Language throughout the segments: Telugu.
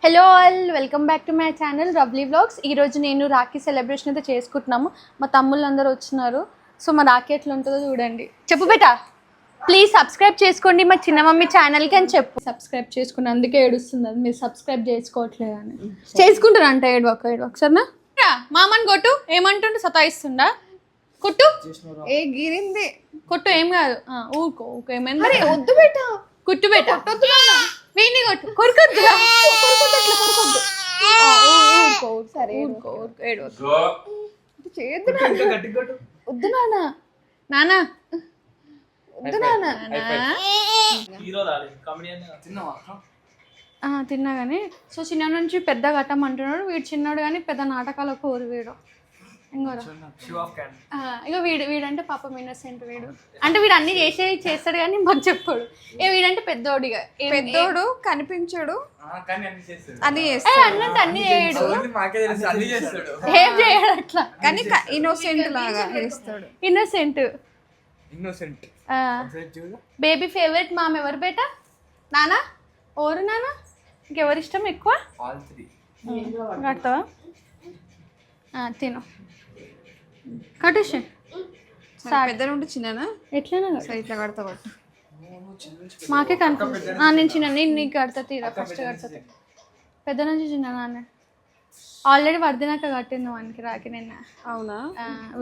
Hello all, welcome back to my channel రవ్లీ వ్లాగ్స్. ఈరోజు నేను రాఖీ సెలబ్రేషన్ అయితే చేసుకుంటున్నాము. మా తమ్ముళ్ళు అందరూ వచ్చినారు. సో మా రాఖీ ఎట్లా ఉంటుందో చూడండి. చెప్పు బేటా, ప్లీజ్ సబ్స్క్రైబ్ చేసుకోండి మా చిన్న మమ్మీ ఛానల్కి అని చెప్పు. సబ్స్క్రైబ్ చేసుకుని అందుకే ఏడుస్తుంది అది, మీరు సబ్స్క్రైబ్ చేసుకోవట్లేదు అని. చేసుకుంటారంట ఏడవక సరేనా. మామని కొట్టు, ఏమంటుండు సతాయిస్తుండా, కొట్టు. ఏ గిరింది కొట్టు, ఏం కాదు. ఊరుకో ఏమైంది, వద్దు బేట, కుట్టు బేట, వీడిని కొట్టు, కొరుకొద్దు సరే వద్దు నాన్న, నానా వద్దు నాన్న. తిన్నా కానీ. సో చిన్న నుంచి పెద్ద కట్టమంటున్నాడు వీడు, చిన్నాడు కానీ పెద్ద నాటకాల కోరు వీడు. ఇంకోరా ఇక వీడంటే పాపం ఇన్నోసెంట్ వీడు. అంటే వీడు అన్ని చేస్తాడు కానీ మాకు చెప్పాడు. వీడంటే పెద్దోడిగా, పెద్దోడు కనిపించాడు అన్ని అన్నట్టు అన్ని చేయడు, ఏం చేయడు అట్లా. కానీ ఇన్నోసెంట్ లాగా చేస్తాడు. ఇన్నోసెంట్. బేబీ ఫేవరెట్ మామ్ ఎవరు బేటా? నానా ఓరు నానా, ఇంకెవరు ఇష్టం ఎక్కువ? కడతావా? తిను, కట్టేసి. పెద్ద నుండి చిన్న ఎట్లైనా ఇట్లా కడతా పట్టు. మాకే కన్ఫ్యూజ్. నేను చిన్న, నేను నీకు కడతా తీరా, ఫస్ట్ కడతా. పెద్ద నుంచి చిన్న నాన్న ఆల్రెడీ వర్దినాక కట్టింది వానికి రాకి నిన్న. అవునా?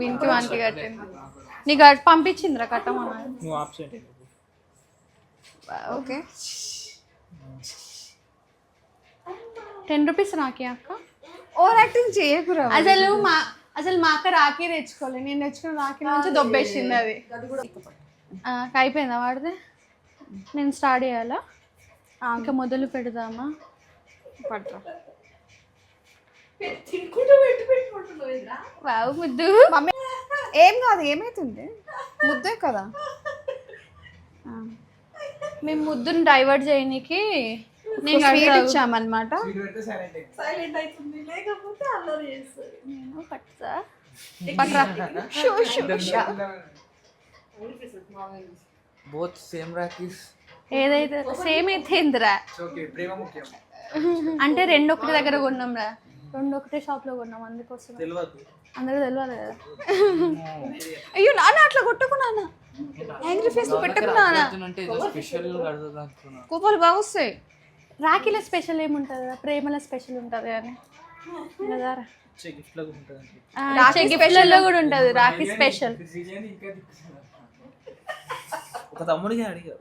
వీనికి వానికి కట్టింది. నీకు పంపించిందిరా కట్టమన్నా. ఓకే, 10 రూపీస్ రాకి అక్క. ఓవర్ యాక్టింగ్ చేయకురా. అసలు మా అక్క రాఖీ తెచ్చుకోవాలి, నేను తెచ్చుకున్న రాఖీ నుంచి దొబ్బేసింది అది. అయిపోయిందా వాడితే? నేను స్టార్ట్ చేయాలా? ఇంకా మొదలు పెడదామా? పట్టు. వావ్ ముద్దు. మమ్మీ ఏం కాదు, ఏమైతుంది, ముద్దే కదా. మేము ముద్దుని డైవర్ట్ చేయడానికి నేను స్వీట్ ఇచ్చామన్నమాట. ఏదైతే సేమ్ అయితే ఏందిరా, అంటే రెండు ఒకటి దగ్గర కొన్నాం రా, రెండు ఒకటే షాప్ లో కొన్నాం, అందుకోసం అందరూ తెలియాలి కదా. అయ్యో నాన్న అట్లా కొట్టుకున్నానా, యాంగ్రీ ఫేస్ పెట్టుకున్నానా, కోపాలు బాగా వస్తాయి. రాఖీలో స్పెషల్ ఏముంటుంది, ప్రేమలో స్పెషల్ ఉంటుంది కానీ కదారా. రాఖీ గిఫ్ట్లలో కూడా ఉంటుంది రాఖీ స్పెషల్. ఒక తమ్ముడిగా అడిగా,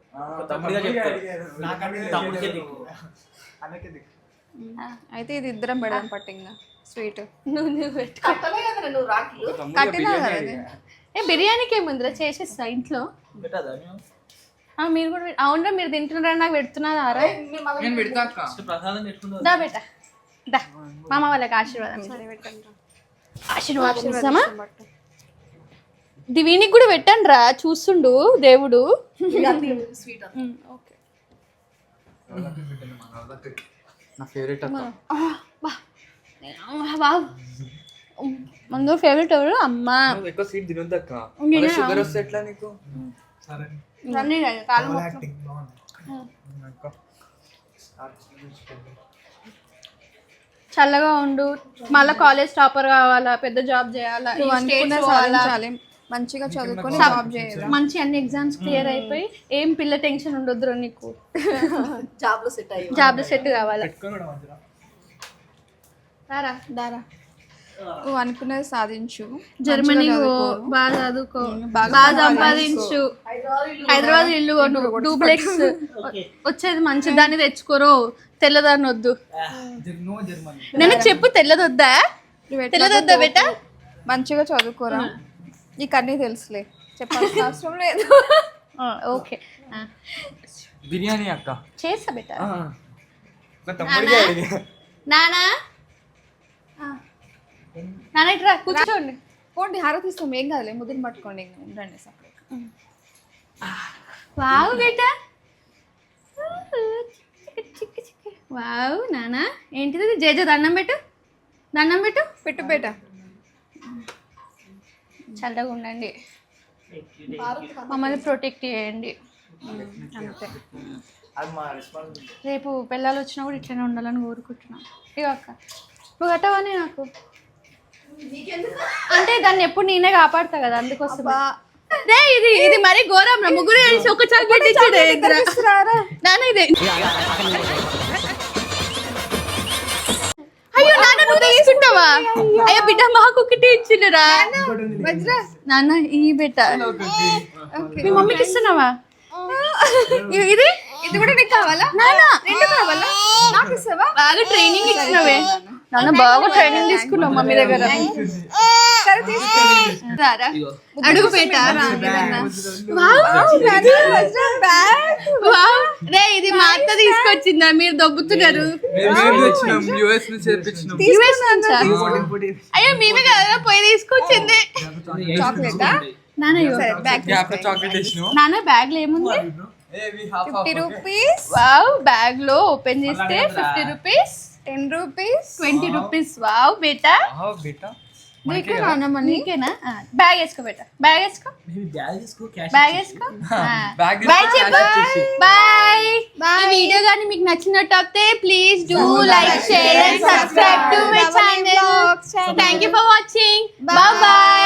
అయితే ఇది ఇద్దరం పెడదాం పట్టింగా స్వీట్. నువ్వు కట్టినా కదా. బిర్యానీకి ఏముందిరా, చేసేస్తా ఇంట్లో. మీరు కూడా అవునరా, మీరు తింటున్నారా, నాకు పెడుతున్నారా? దా బేట దా, మామ వాళ్ళకి ఆశీర్వాదం ఆశీర్వాదమా. వీనికి కూడా పెట్టండి రా, చూస్తుండు దేవుడు. మందు ఫేవరెట్ ఎవరు? అమ్మా చల్లగా ఉండు, మళ్ళీ కాలేజ్ టాపర్ కావాలా, పెద్ద జాబ్ చేయాలా, మంచిగా చదువుకొని జాబ్ చేయాలి, మంచి అన్ని ఎగ్జామ్స్ క్లియర్ అయిపోయి ఏం పిల్ల టెన్షన్ ఉండొద్దు నీకు. జాబ్ లో సెట్ కావాలా. దారా దారా, నువ్వు అనుకున్నది సాధించు, జర్మనీ బాగా చదువుకో, బాగా సంపాదించు, హైదరాబాద్ ఇల్లు కొను, డూప్లెక్స్ వచ్చేది మంచి దాన్ని తెచ్చుకోరు, తెల్లదాన్ని వద్దు. నేను చెప్పు, తెల్లదొద్దా? తెల్లదొద్దా బేటా? మంచిగా చదువుకోరా, నీకు అన్నీ తెలుసులే, చెప్పాల్సిన అవసరం లేదు. ఓకే, బిర్యానీ అక్క చేస్తా బేటా. నానా నాన్న ఇట్రా కూర్చోండి. పోండి, హారతి ఇస్తాం, ఏం కాదులే, ముద్దుని పట్టుకోండి, ఉండండి సపరేట్. వావ్ బేటా, వావ్. నానా ఏంటిది? జేజ దండం పెట్టు, దండం పెట్టు, పెట్టు బేట. చల్లగా ఉండండి, మమ్మల్ని ప్రొటెక్ట్ చేయండి అంతే. అది మా రెస్పాన్సిబిలిటీ. రేపు పిల్లలు వచ్చినా కూడా ఇట్లనే ఉండాలని కోరుకుంటున్నాను. ఇక అక్క నువ్వు కట్టవని నాకు అంటే దాన్ని ఎప్పుడు నేనే కాపాడుతా కదా అందుకోసం. రే ఇది ఇది మరి ఘోరం రా, ముగ్గురు కలిసి ఒక చాక్లెట్ ఇచ్చి నాన్న ఇదే. అయ్యో నాన్న నువ్వు తీసుకుంటావా? అయ్యో బిడ్డ మాకు ఒకటి ఇచ్చినరా నాన్న. ఈ బిడ్డ మీ మమ్మీకి ఇస్తున్నావా? ఇది ఇది కూడా నీకు కావాలా? నాన్న రెండు కావాలా? నాకు ఇస్తావా? బాగా ట్రైనింగ్ ఇచ్చినవే నాన్న, బాగా ట్రైనింగ్ తీసుకున్నావు మమ్మీ దగ్గర. సరే తీసుకో. రారా ఇగో. అడుగు పెట్ట. రే ఇది మా అత్త తీసుకొచ్చిందా? మీరు దొబ్బుతున్నారు. యూఎస్ నుంచి తెప్పించినాం. US నుంచా? అయ్యో మేమే కదా పోయి తీసుకొచ్చింది. చాక్లెటా? నాన్న ఇవ్వు. సరే బ్యాగ్ చాక్లెట్ వేసినాం. నాన్న బ్యాగ్ లో ఏముంది? 50 రూపీస్, వావ్ బ్యాగ్ లో ఓపెన్ చేస్తే 50 రూపీస్, 10 రూపీస్, 20 రూపీస్. వావ్ బేటా బేటా నీకే నాన్న మనీ. నీకేనా? బ్యాగ్ వేసుకో బేటా, బ్యాగ్ వేసుకో, బ్యాగ్ తీసుకో, క్యాష్ బ్యాగ్ వేసుకో. బ్యాగ్ బాయ్ చెప్పు. బాయ్. ఈ వీడియో కానీ మీకు నచ్చినట్టు please do like, share and subscribe to my channel. Thank you for watching. Bye bye.